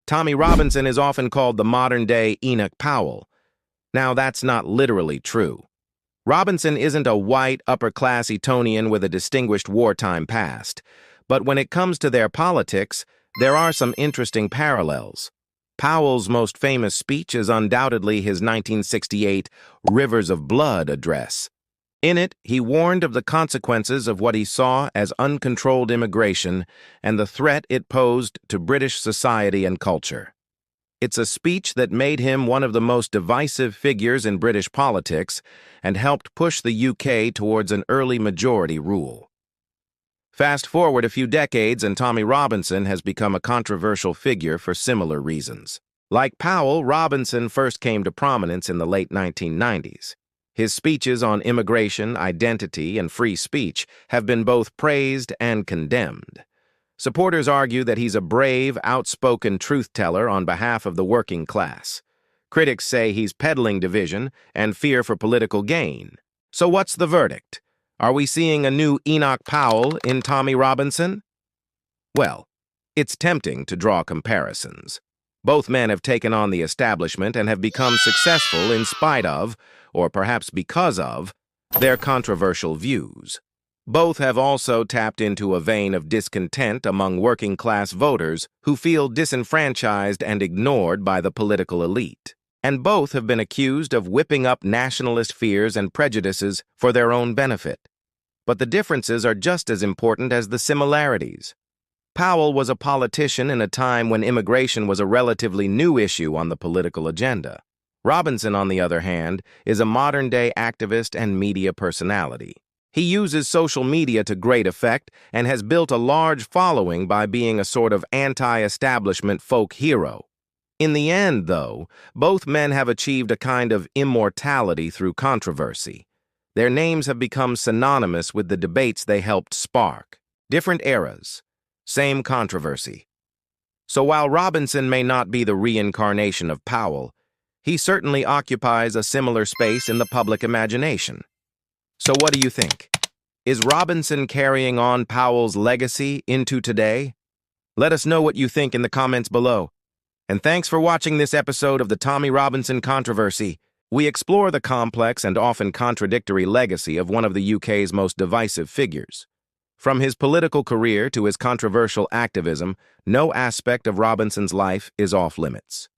Tommy Robinson is often called the modern-day Enoch Powell. Now, that's not literally true. Robinson isn't a white, upper-class Etonian with a distinguished wartime past, but when it comes to their politics, there are some interesting parallels. Powell's most famous speech is undoubtedly his 1968 Rivers of Blood address. In it, he warned of the consequences of what he saw as uncontrolled immigration and the threat it posed to British society and culture. It's a speech that made him one of the most divisive figures in British politics and helped push the UK towards an early majority rule. Fast forward a few decades and Tommy Robinson has become a controversial figure for similar reasons. Like Powell, Robinson first came to prominence in the late 1990s. His speeches on immigration, identity, and free speech have been both praised and condemned. Supporters argue that he's a brave, outspoken truth-teller on behalf of the working class. Critics say he's peddling division and fear for political gain. So what's the verdict? Are we seeing a new Enoch Powell in Tommy Robinson? Well, it's tempting to draw comparisons. Both men have taken on the establishment and have become successful in spite of, or perhaps because of, their controversial views. Both have also tapped into a vein of discontent among working-class voters who feel disenfranchised and ignored by the political elite. And both have been accused of whipping up nationalist fears and prejudices for their own benefit. But the differences are just as important as the similarities. Powell was a politician in a time when immigration was a relatively new issue on the political agenda. Robinson, on the other hand, is a modern-day activist and media personality. He uses social media to great effect and has built a large following by being a sort of anti-establishment folk hero. In the end, though, both men have achieved a kind of immortality through controversy. Their names have become synonymous with the debates they helped spark. Different eras, same controversy. So while Robinson may not be the reincarnation of Powell, he certainly occupies a similar space in the public imagination. So what do you think? Is Robinson carrying on Powell's legacy into today? Let us know what you think in the comments below. And thanks for watching this episode of the Tommy Robinson Controversy. We explore the complex and often contradictory legacy of one of the UK's most divisive figures. From his political career to his controversial activism, no aspect of Robinson's life is off limits.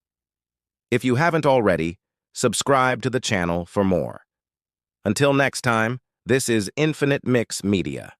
If you haven't already, subscribe to the channel for more. Until next time, this is Infinite Mix Media.